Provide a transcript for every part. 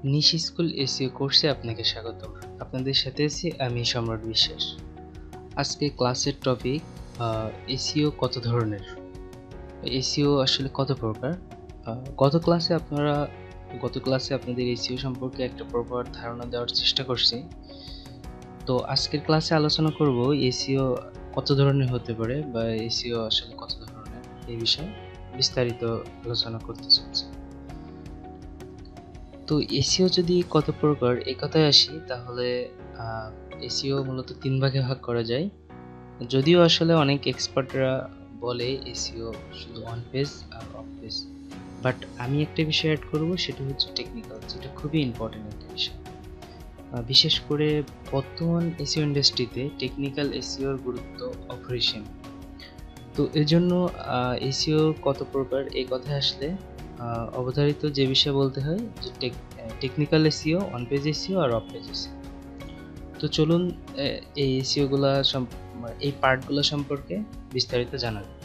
নিশ school SEO কোর্সে আপনাকে স্বাগতম। আপনাদের সাথে আছি আমি সম্রাট বিশ্বাস। আজকে ক্লাসের টপিক এসইও কত ধরনের, এসইও আসলে কত প্রকার। গত ক্লাসে আপনাদের এসইও সম্পর্কে একটা প্রপার ধারণা দেওয়ার চেষ্টা করছি। তো আজকের ক্লাসে আলোচনা করব এসইও কত ধরনের হতে পারে বা এসইও আসলে কত ধরনের, এই বিষয়ে বিস্তারিত আলোচনা করতে চাচ্ছি। তো এসইও যদি কত প্রকার এই কথায় আসি, তাহলে এসইও মূলত 3 ভাগে ভাগ করা যায়। যদিও আসলে অনেক এক্সপার্টরা বলে এসইও শুধু অন পেজ আর অফ পেজ, বাট আমি একটা বিষয় অ্যাড করব, সেটা হচ্ছে টেকনিক্যাল, যেটা খুবই ইম্পর্টেন্ট একটা বিষয়। বিশেষ করে বর্তমান এসইও ইন্ডাস্ট্রিতে টেকনিক্যাল এসইওর গুরুত্ব অপরিসীম। তো এজন্য এসইও কত প্রকার এই কথায় আসলে অবধারিত যে বিষয় বলতে হয় যে technical SEO, on page SEO আর অফ পেজ এসইও। তো চলুন এই এসইওগুলা এই পার্টগুলো সম্পর্কে বিস্তারিত জানা যাক।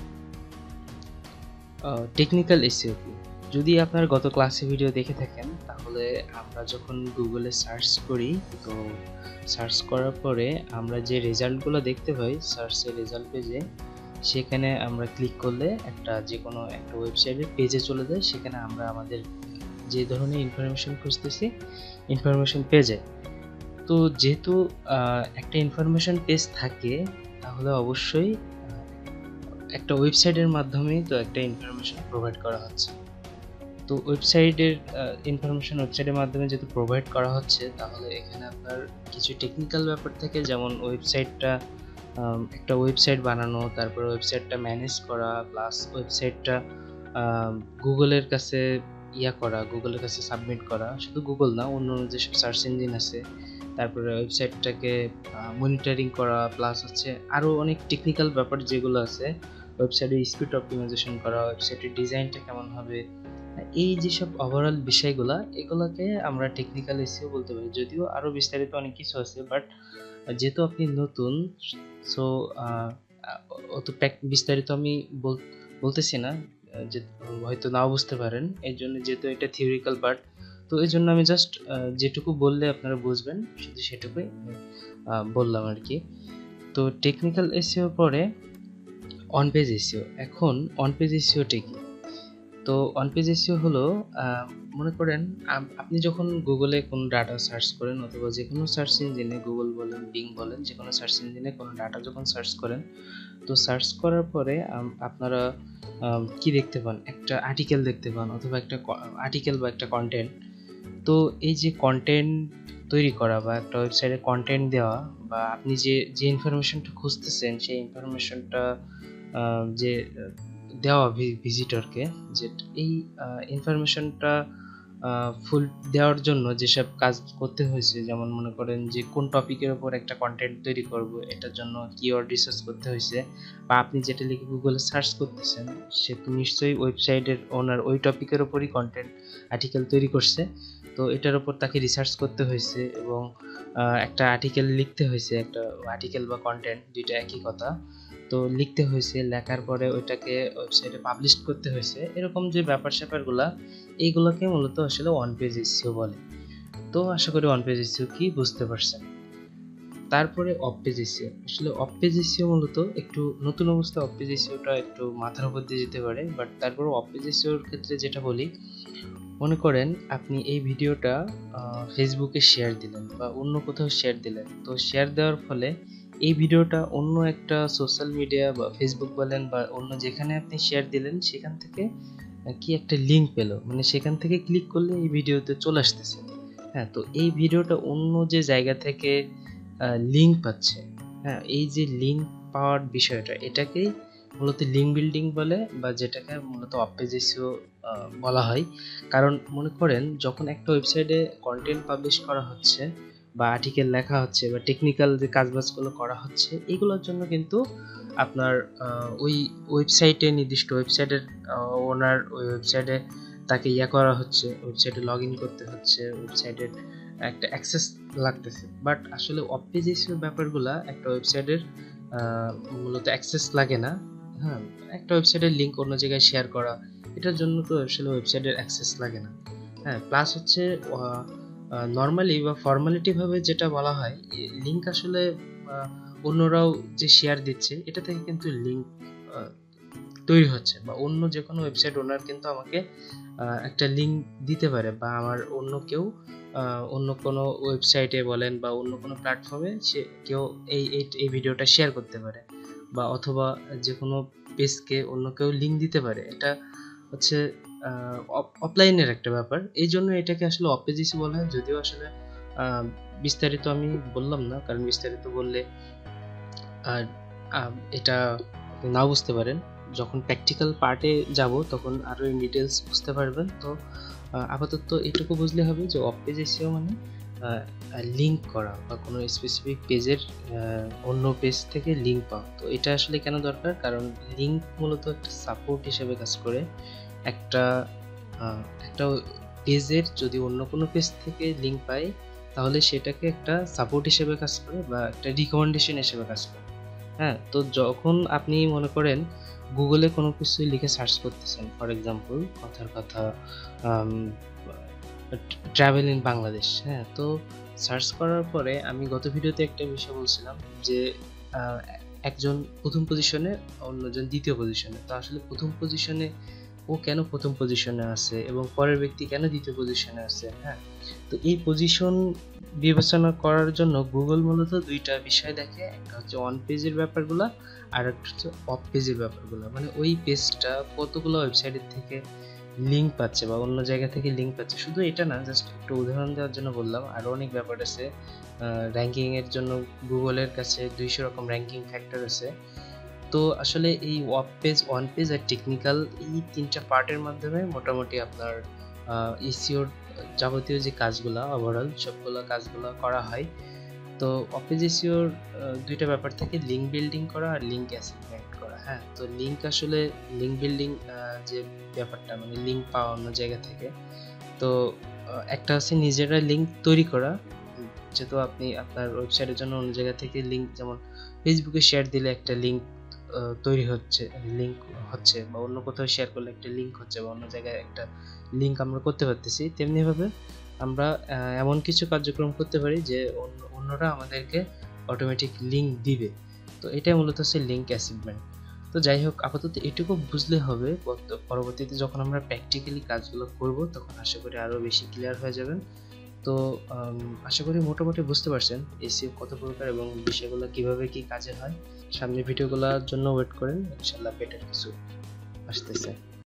টেকনিক্যাল এসইও কি? যদি আপনার গত ক্লাসে ভিডিও দেখে থাকেন, তাহলে আমরা যখন গুগলে সার্চ করি, তো সার্চ করার পরে আমরা যে রেজাল্টগুলো দেখতে পাই সার্চের রেজাল্ট পেজে, সেখানে আমরা ক্লিক করলে যে কোনো একটা ওয়েবসাইটের পেজে চলে যায়। সেখানে আমরা আমাদের যে ধরনের ইনফরমেশন খুঁজতেছি ইনফরমেশন পেয়ে যায়। তো যেহেতু একটা ইনফরমেশন পেজ থাকে, তাহলে অবশ্যই একটা ওয়েবসাইটের মাধ্যমেই তো একটা ইনফরমেশন প্রোভাইড করা হচ্ছে। তো ওয়েবসাইটের ইনফরমেশন ওয়েবসাইটের মাধ্যমে যেহেতু প্রোভাইড করা হচ্ছে, তাহলে এখানে আপনার কিছু টেকনিক্যাল ব্যাপার থাকে, যেমন একটা ওয়েবসাইট বানানো, তারপরে ওয়েবসাইটটা ম্যানেজ করা, প্লাস ওয়েবসাইটটা গুগলের কাছে গুগলের কাছে সাবমিট করা। শুধু গুগল না, অন্য যেসব সার্চ ইঞ্জিন আছে, তারপরে ওয়েবসাইটটাকে মনিটরিং করা, প্লাস হচ্ছে আরও অনেক টেকনিক্যাল ব্যাপার যেগুলো আছে। ওয়েবসাইটের স্পিড অপটিমাইজেশন করা, ওয়েবসাইটের ডিজাইনটা কেমন হবে, এই যেসব ওভারঅল বিষয়গুলা, এগুলোকে আমরা টেকনিক্যাল এসইও বলতে পারি। যদিও আরও বিস্তারিত অনেক কিছু আছে, বাট যেহেতু আপনি নতুন, সো অত বিস্তারিত আমি বলতেছি না, যে হয়তো নাও বুঝতে পারেন। এই জন্য, যেহেতু এটা থিওরিক্যাল পার্ট, তো এই জন্য আমি জাস্ট যেটুকু বললে আপনারা বুঝবেন শুধু সেটুকুই বললাম আর কি। তো টেকনিক্যাল এসইও পরে অন পেজ এসইও। এখন অন পেজ এসইওটা কি? তো অন পেজ এসইও হলো, মনে করেন আপনি যখন গুগলে কোনো ডাটা সার্চ করেন, অথবা যে কোনো সার্চ ইঞ্জিনে, গুগল বলেন, বিং বলেন, যে কোনো সার্চ ইঞ্জিনে কোনো ডাটা যখন সার্চ করেন, তো সার্চ করার পরে আপনারা কি দেখতে পান? একটা আর্টিকেল দেখতে পান, অথবা একটা আর্টিকেল বা একটা কন্টেন্ট। তো এই যে কন্টেন্ট তৈরি করা বা একটা ওয়েবসাইটে কন্টেন্ট দেওয়া, বা আপনি যে ইনফরমেশনটা খুঁজতেছেন সেই ইনফরমেশনটা যে দেওয়া ভিজিটরকে, যে এই ইনফরমেশনটা ফুল দেওয়ার জন্য যেসব কাজ করতে হয়েছে, যেমন মনে করেন যে কোন টপিকের ওপর একটা কন্টেন্ট তৈরি করব, এটার জন্য কিওয়ার্ড রিসার্চ করতে হয়েছে, বা আপনি যেটা লিখে গুগলে সার্চ করতেছেন, সে তো নিশ্চয়ই ওয়েবসাইটের ওনার ওই টপিকের ওপরই কন্টেন্ট আর্টিকেল তৈরি করছে। তো এটার ওপর তাকে রিসার্চ করতে হয়েছে, এবং একটা আর্টিকেল লিখতে হয়েছে। একটা আর্টিকেল বা কন্টেন্ট দুইটা একই কথা, তো লিখতে হয়েছে, লেখার পরে ওইটাকে ওয়েবসাইটে পাবলিশ করতে হয়েছে। এরকম যে ব্যাপার স্যাপারগুলা, এইগুলোকে মূলত আসলে ওয়ান পেজ এসইও বলে। তো আশা করি ওয়ান পেজ এসইও কি বুঝতে পারছেন। তারপরে অফ পেজ এসইও। আসলে অফ পেজ এসইও মূলত একটু নতুন অবস্থা। অফ পেজ এসইওটা একটু মাথার উপর দিয়ে যেতে পারে, বাট তারপরে অফ পেজ এসইওর ক্ষেত্রে যেটা বলি, মনে করেন আপনি এই ভিডিওটা ফেসবুকে শেয়ার দিলেন বা অন্য কোথাও শেয়ার দিলেন। তো শেয়ার দেওয়ার ফলে এই ভিডিওটা অন্য একটা সোশ্যাল মিডিয়া বা ফেসবুক বলেন বা অন্য যেখানে আপনি শেয়ার দিলেন, সেখান থেকে কি একটা লিঙ্ক পেলো, মানে সেখান থেকে ক্লিক করলে এই ভিডিওতে চলে আসতেছে। হ্যাঁ, তো এই ভিডিওটা অন্য যে জায়গা থেকে লিঙ্ক পাচ্ছে। হ্যাঁ, এই যে লিঙ্ক পাওয়ার বিষয়টা, এটাকেই মূলত লিঙ্ক বিল্ডিং বলে, বা যেটাকে মূলত অফ পেজ এসইও বলা হয়। কারণ মনে করেন যখন একটা ওয়েবসাইটে কন্টেন্ট পাবলিশ করা হচ্ছে, বা আর্টিকেল লেখা হচ্ছে, বা টেকনিক্যাল যে কাজবাজগুলো করা হচ্ছে, এগুলোর জন্য কিন্তু আপনার ওই ওয়েবসাইটে, নির্দিষ্ট ওয়েবসাইটের ওনার ওই ওয়েবসাইটে তাকে করা হচ্ছে, ওয়েবসাইটে লগ ইন করতে হচ্ছে, ওয়েবসাইটের একটা অ্যাক্সেস লাগতেছে। বাট আসলে অফ পেজ এসইও ব্যাপারগুলা একটা ওয়েবসাইটের মূলত অ্যাক্সেস লাগে না। হ্যাঁ, একটা ওয়েবসাইটের লিঙ্ক অন্য জায়গায় শেয়ার করা, এটার জন্য তো আসলে ওয়েবসাইটের অ্যাক্সেস লাগে না। হ্যাঁ, প্লাস হচ্ছে নর্মালি বা ফর্মালিটি ভাবে যেটা বলা হয়, লিঙ্ক আসলে অন্যরাও যে শেয়ার দিচ্ছে এটা থেকে কিন্তু লিঙ্ক তৈরি হচ্ছে, বা অন্য যে কোনো ওয়েবসাইট ওনার কিন্তু আমাকে একটা লিঙ্ক দিতে পারে, বা আমার অন্য কেউ অন্য কোনো ওয়েবসাইটে বলেন বা অন্য কোনো প্ল্যাটফর্মে সে কেউ এই ভিডিওটা শেয়ার করতে পারে, বা অথবা যে কোনো পেজকে অন্য কেউ লিঙ্ক দিতে পারে। এটা হচ্ছে অফলাইনের একটা ব্যাপার, এই জন্য এটাকে আসলে অপেজিসি বলা হয়। যদিও আসলে বিস্তারিত আমি বললাম না, কারণ বিস্তারিত বললে এটা আপনি নাও বুঝতে পারেন। যখন প্র্যাকটিক্যাল পার্টে যাব তখন আরও ইন ডিটেলস বুঝতে পারবেন। তো আপাতত এটুকু বুঝলে হবে যে অফ পেজ এসিও মানে লিঙ্ক করা বা কোনো স্পেসিফিক পেজের অন্য পেজ থেকে লিঙ্ক পাওয়া। তো এটা আসলে কেন দরকার? কারণ লিঙ্ক মূলত একটা সাপোর্ট হিসেবে কাজ করে। একটা পেজের যদি অন্য কোনো পেজ থেকে লিঙ্ক পায় তাহলে সেটাকে একটা সাপোর্ট হিসেবে কাজ করে বা একটা রিকমেন্ডেশন হিসেবে কাজ করে। হ্যাঁ, তো যখন আপনি মনে করেন গুগলে কোনো কিছু লিখে সার্চ করতেছেন, ফর এক্সাম্পল কথার কথা ট্রাভেল ইন বাংলাদেশ, হ্যাঁ, তো সার্চ করার পরে আমি গত ভিডিওতে একটা বিষয় বলছিলাম যে একজন প্রথম পজিশনে, অন্যজন দ্বিতীয় পজিশনে। তো আসলে প্রথম পজিশনে ও কেন প্রথম পজিশনে আছে এবং পরের ব্যক্তি কেন দ্বিতীয় পজিশনে আছে, হ্যাঁ, তো এই পজিশন বিবেচনা করার জন্য গুগল মূলত দুইটা বিষয় দেখে। একটা হচ্ছে অন পেজের ব্যাপারগুলো, আর একটা হচ্ছে অফ পেজের ব্যাপারগুলো, মানে ওই পেজটা কতগুলো ওয়েবসাইটের থেকে লিঙ্ক পাচ্ছে বা অন্য জায়গা থেকে লিঙ্ক পাচ্ছে। শুধু এটা না, জাস্ট একটু উদাহরণ দেওয়ার জন্য বললাম, আরও অনেক ব্যাপার আছে। র্যাঙ্কিংয়ের জন্য গুগলের কাছে 200 রকম র্যাঙ্কিং ফ্যাক্টর আছে। তো আসলে এই অফ পেজ, অন পেজ আর টেকনিক্যাল, এই তিনটা পার্টের মাধ্যমে মোটামুটি আপনার এসইওর যাবতীয় যে কাজগুলো, ওভারঅল সবগুলো কাজগুলো করা হয়। তো অফ পেজ এসইওর দুইটা ব্যাপার থাকে, লিঙ্ক বিল্ডিং করা আর লিঙ্ক অ্যাসাইনমেন্ট করা। হ্যাঁ, তো লিঙ্ক আসলে লিঙ্ক বিল্ডিং যে ব্যাপারটা, মানে লিঙ্ক পাওয়া অন্য জায়গা থেকে। তো একটা হচ্ছে নিজেরা লিঙ্ক তৈরি করা, যেহেতু আপনি আপনার ওয়েবসাইটের জন্য অন্য জায়গা থেকে লিঙ্ক, যেমন ফেসবুকে শেয়ার দিলে একটা লিঙ্ক তৈরি হচ্ছে, লিঙ্ক হচ্ছে, বা অন্য কোথাও শেয়ার করলে একটা লিঙ্ক হচ্ছে, বা অন্য জায়গায় একটা লিঙ্ক আমরা করতে পারতেছি। তেমনিভাবে আমরা এমন কিছু কার্যক্রম করতে পারি যে অন্যরা আমাদেরকে অটোমেটিক লিঙ্ক দিবে। তো এটাই মূলত হচ্ছে লিঙ্ক অ্যাচিভমেন্ট। তো যাই হোক, আপাতত এটুকু বুঝলে হবে। পরবর্তীতে যখন আমরা প্র্যাকটিক্যালি কাজগুলো করব তখন আশা করি আরও বেশি ক্লিয়ার হয়ে যাবেন। তো আশা করি মোটামুটি বুঝতে পারছেন এসইও কত প্রকার এবং বিষয়গুলো কিভাবে কি কাজে হয়। সামনের ভিডিওগুলোর জন্য ওয়েট করেন, ইনশাল্লাহ বেটার কিছু আসতেছে।